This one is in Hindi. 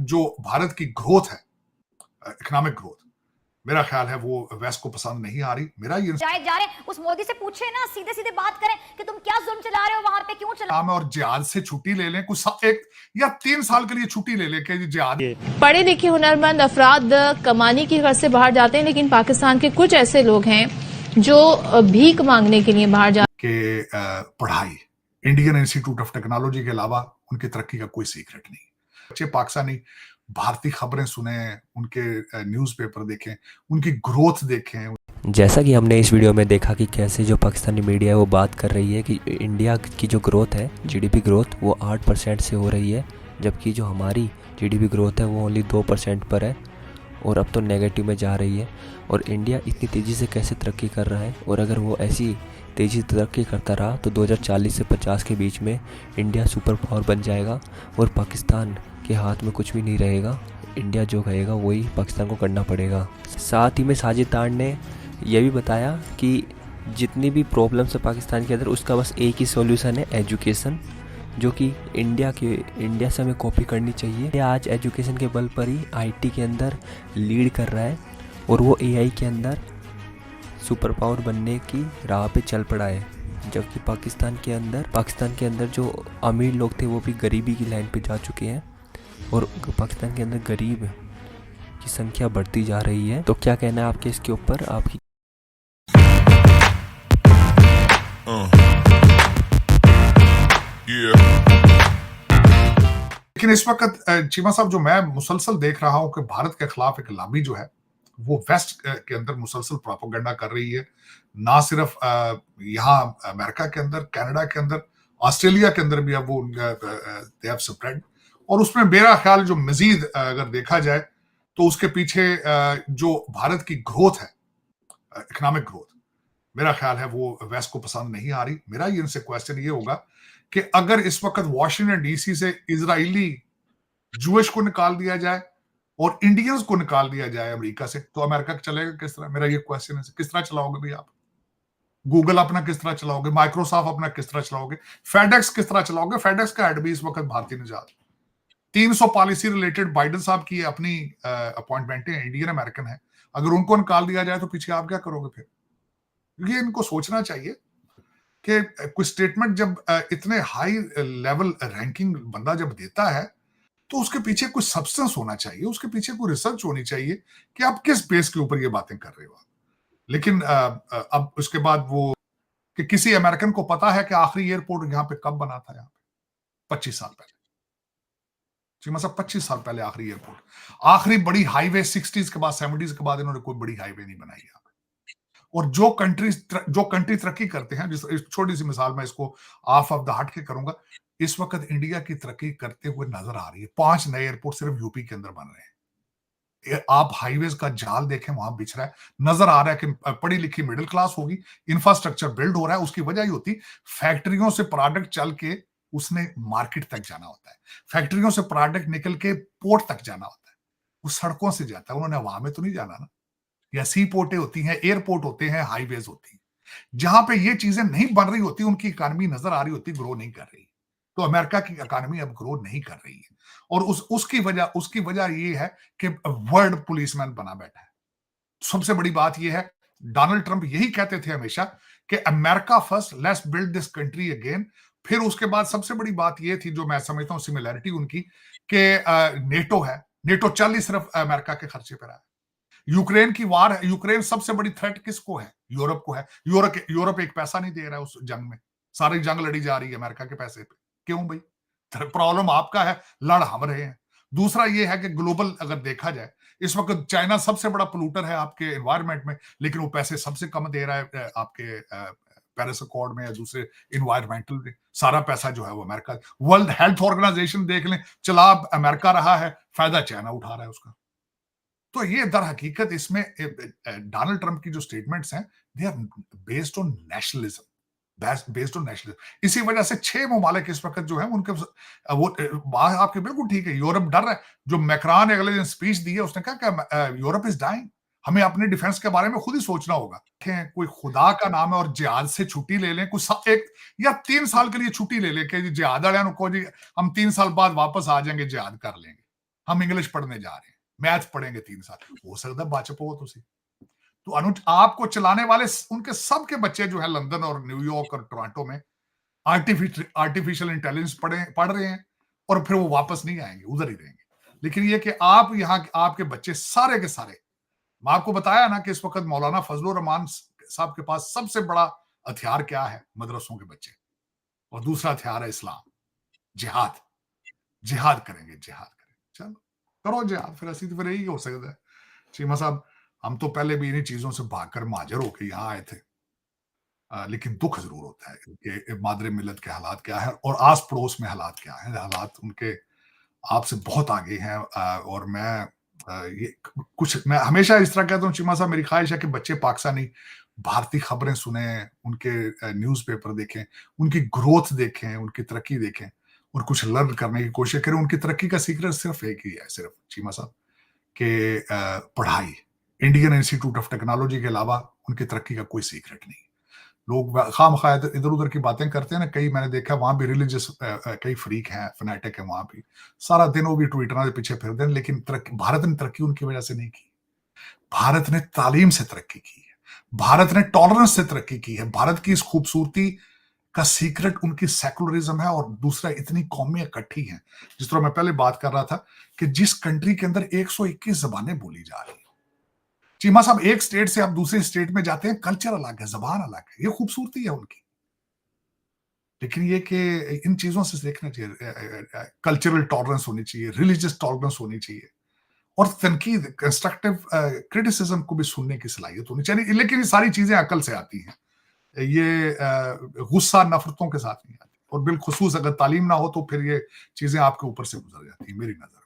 जो भारत की ग्रोथ है, इकोनॉमिक ग्रोथ, मेरा ख्याल है वो वेस्ट को पसंद नहीं आ रही। मेरा ये जा रहे हैं उस मोदी से पूछे ना, सीधे सीधे बात करें कि तुम क्या जुल्म चला रहे हो वहां पे, क्यों चला और जिहाद से छुट्टी ले लें, कुछ 1 या 3 साल के लिए छुट्टी ले लें कि जिहाद। पढ़े लिखे हुनरमंद अफराद कमाने की गर्ज से बाहर जाते हैं, लेकिन पाकिस्तान के कुछ ऐसे लोग हैं जो भीख मांगने के लिए बाहर जाते हैं कि पढ़ाई इंडियन इंस्टीट्यूट ऑफ टेक्नोलॉजी के अलावा उनकी तरक्की का कोई सीक्रेट नहीं। बच्चे पाकिस्तानी भारतीय खबरें सुने, उनके न्यूज़पेपर देखें, उनकी ग्रोथ देखें। जैसा कि हमने इस वीडियो में देखा कि कैसे जो पाकिस्तानी मीडिया है वो बात कर रही है कि इंडिया की जो ग्रोथ है, जीडीपी ग्रोथ, वो 8% से हो रही है, जबकि जो हमारी जीडीपी ग्रोथ है वो ओनली 2% पर है और अब तो नेगेटिव में जा रही है। और इंडिया इतनी तेज़ी से कैसे तरक्की कर रहा है, और अगर वो ऐसी तेज़ी से तरक्की करता रहा तो 2040 से 50 के बीच में इंडिया सुपर पावर बन जाएगा और पाकिस्तान के हाथ में कुछ भी नहीं रहेगा। इंडिया जो कहेगा वही पाकिस्तान को करना पड़ेगा। साथ ही में साजिद तान ने यह भी बताया कि जितनी भी प्रॉब्लम्स है पाकिस्तान के अंदर, उसका बस एक ही सॉल्यूशन है, एजुकेशन, जो कि इंडिया से हमें कॉपी करनी चाहिए। आज एजुकेशन के बल पर ही आईटी के अंदर लीड कर रहा है और वो एआई के अंदर सुपर पावर बनने की राह पे चल पड़ा है, जबकि पाकिस्तान के अंदर जो अमीर लोग थे वो भी गरीबी की लाइन पे जा चुके हैं और पाकिस्तान के अंदर गरीब की संख्या बढ़ती जा रही है। तो क्या कहना है आपके इसके ऊपर? आपकी लेकिन इस वक्त चीमा साहब, जो मैं मुसलसल देख रहा हूं कि भारत के खिलाफ एक लॉबी जो है वो वेस्ट के अंदर मुसलसल प्रोपेगेंडा कर रही है, ना सिर्फ यहाँ अमेरिका के अंदर, कनाडा के अंदर, ऑस्ट्रेलिया के अंदर भी अब वो दे हैव स्प्रेड। और उसमें मेरा ख्याल जो मजीद अगर देखा जाए तो उसके पीछे जो भारत की ग्रोथ है, इकोनॉमिक ग्रोथ, मेरा ख्याल है वो वेस्ट को पसंद नहीं आ रही। मेरा ये इनसे क्वेश्चन ये होगा कि अगर इस वक्त वॉशिंगटन डीसी से इजरायली जूश को निकाल दिया जाए और इंडियंस को निकाल दिया जाए अमेरिका से, तो अमेरिका चलेगा किस तरह? मेरा ये क्वेश्चन है, किस तरह चलाओगे भाई आप? गूगल अपना किस तरह चलाओगे? माइक्रोसॉफ्ट अपना किस तरह चलाओगे? फेडेक्स किस तरह चलाओगे? फेडेक्स का हेड भी इस वक्त भारतीय निजात। 300 पॉलिसी रिलेटेड बाइडन साहब की अपनी अपॉइंटमेंट है, इंडियन अमेरिकन है, अगर उनको निकाल दिया जाए तो पीछे आप क्या करोगे फिर? क्योंकि इनको सोचना चाहिए कि कोई स्टेटमेंट जब इतने हाई लेवल रैंकिंग बंदा जब देता है तो उसके पीछे कुछ सब्सटेंस होना चाहिए, उसके पीछे कोई रिसर्च होनी चाहिए कि आप किस बेस के ऊपर ये बातें कर रहे हो। लेकिन अब उसके बाद वो कि किसी अमेरिकन को पता है कि आखिरी एयरपोर्ट यहां पे कब बना था, यहां पे 25 साल पहले। जी मतलब 25 साल पहले आखिरी एयरपोर्ट, आखिरी बड़ी हाईवे 60s के बाद, 70s के बाद इन्होंने कोई बड़ी हाईवे नहीं बनाई यहां पे। और जो कंट्री तरक्की करते हैं, जिस छोटी सी मिसाल मैं इसको ऑफ द हट के करूंगा, इस वक्त इंडिया की तरक्की करते हुए नजर आ रही है। 5 नए एयरपोर्ट सिर्फ यूपी के अंदर बन रहे हैं। आप हाईवेज का जाल देखें, वहां बिछ रहा है, नजर आ रहा है कि पढ़ी लिखी मिडिल क्लास होगी, इंफ्रास्ट्रक्चर बिल्ड हो रहा है। उसकी वजह ही होती फैक्ट्रियों से प्रोडक्ट चल के उसने मार्केट तक जाना होता है, फैक्ट्रियों से प्रोडक्ट निकल के पोर्ट तक जाना होता है, वो सड़कों से जाता है, उन्होंने हवा में तो नहीं जाना ना। या सी पोर्टें होती हैं, एयरपोर्ट होते हैं, हाईवेज होती हैं। जहां पे ये चीजें नहीं बन रही होती, उनकी इकोनॉमी नजर आ रही होती ग्रो नहीं कर रही। तो अमेरिका की इकोनॉमी अब ग्रो नहीं कर रही है और उसकी वजह ये है कि वर्ल्ड पुलिसमैन बना बैठा है। सबसे बड़ी बात यह है, डोनाल्ड ट्रंप यही कहते थे हमेशा कि America first, let's build this country again. फिर उसके बाद सबसे बड़ी बात यह थी, जो मैं समझता हूं सिमिलैरिटी उनकी, कि नेटो है, नेटो चल ही सिर्फ अमेरिका के खर्चे पर है। यूक्रेन की वार है, यूक्रेन सबसे बड़ी थ्रेट किसको है? यूरोप को है। यूरोप एक पैसा नहीं दे रहा है उस जंग में, सारी जंग लड़ी जा रही है अमेरिका के पैसे पे। क्यों भाई? प्रॉब्लम आपका है, लड़ हम रहे हैं। दूसरा ये है कि ग्लोबल अगर देखा जाए, इस वक्त चाइना सबसे बड़ा पोल्यूटर है आपके एनवायरमेंट में, लेकिन वो पैसे सबसे कम दे रहा है आपके पेरिस अकॉर्ड में या दूसरे इन्वायरमेंटल में। सारा पैसा जो है वो अमेरिका। वर्ल्ड हेल्थ ऑर्गेनाइजेशन देख लें, चला अमेरिका रहा है, फायदा चाइना उठा रहा है उसका। तो ये दर हकीकत इसमें डोनाल्ड ट्रंप की जो स्टेटमेंट्स हैं, they are based on nationalism, based on nationalism. इसी वजह से 6 ममालिक इस वक्त जो है उनके वो बात आपकी बिल्कुल ठीक है, यूरोप डर रहा है। जो मैक्रोन ने अगले दिन स्पीच दी है, उसने कहा कि यूरोप इज डाइंग, हमें अपने डिफेंस के बारे में खुद ही सोचना होगा। कोई खुदा का नाम है और जिहाद से छुट्टी ले लें, कुछ 1 या 3 साल के लिए छुट्टी ले लें कि जिहाद वाले को जी हम 3 साल बाद वापस आ जाएंगे, जिहाद कर लेंगे। हम इंग्लिश पढ़ने जा रहे हैं, मैथ पढ़ेंगे 3 साल, हो सकता है बाचप हो तुसी। तो अनुज आपको चलाने वाले उनके सबके बच्चे जो है लंदन और न्यूयॉर्क और टोरंटो में आर्टिफिशियल इंटेलिजेंस पढ़ रहे हैं, और फिर वो वापस नहीं आएंगे, उधर ही रहेंगे। लेकिन ये कि आप यहाँ आपके बच्चे सारे के सारे, मैं आपको बताया ना कि इस वक्त मौलाना फजलुर रहमान साहब के पास सबसे बड़ा हथियार क्या है, मदरसों के बच्चे, और दूसरा हथियार है इस्लाम, जिहाद। जिहाद करेंगे, जिहाद करेंगे, चलो करो जिहाद, फिर ऐसी तो फिर यही हो सकता है। चीमा साहब, हम तो पहले भी इन्हीं चीजों से भागकर माजर होकर यहाँ आए थे, लेकिन दुख जरूर होता है कि मादरे मिलत के हालात क्या है और आस पड़ोस में हालात क्या है। हालात उनके आपसे बहुत आगे हैं, और मैं ये कुछ, मैं हमेशा इस तरह कहता हूँ चीमा साहब, मेरी ख्वाहिश है कि बच्चे पाकिस्तानी भारतीय खबरें सुने, उनके न्यूज़पेपर देखें, उनकी ग्रोथ देखें, उनकी तरक्की देखें, और कुछ लर्न करने की कोशिश करें। उनकी तरक्की का सीक्रेट सिर्फ एक ही है, सिर्फ चीमा साहब, कि पढ़ाई। इंडियन इंस्टीट्यूट ऑफ टेक्नोलॉजी के अलावा उनकी तरक्की का कोई सीक्रेट नहीं। लोग खामखा इधर उधर की बातें करते हैं ना, कई मैंने देखा वहां भी रिलीजियस कई फ्रीक हैं, फनेटिक हैं वहां भी, सारा दिन वो भी ट्विटर के पीछे फिरते हैं। लेकिन भारत ने तरक्की उनकी वजह से नहीं की। भारत ने तालीम से तरक्की की है, भारत ने टॉलरेंस से तरक्की की है। भारत की इस खूबसूरती का सीक्रेट उनकी सेकुलरिज्म है, और दूसरा इतनी कौमें इकट्ठी हैं। जिस तरह मैं पहले बात कर रहा था कि जिस कंट्री के अंदर 121 जबानें बोली जा रही है, चीमा साहब, एक स्टेट से आप दूसरे स्टेट में जाते हैं, कल्चर अलग है, जबान अलग है, ये खूबसूरती है उनकी। लेकिन ये कि इन चीजों से देखना चाहिए, कल्चरल टॉलरेंस होनी चाहिए, रिलीजियस टॉलरेंस होनी चाहिए, और तनकीद, कंस्ट्रक्टिव क्रिटिसिज्म को भी सुनने की सलाहियत होनी चाहिए। लेकिन ये सारी चीजें अकल से आती हैं, ये गुस्सा नफरतों के साथ नहीं आती, और बिलखुसूस अगर तालीम ना हो तो फिर ये चीजें आपके ऊपर से गुजर जाती है, मेरी नजर।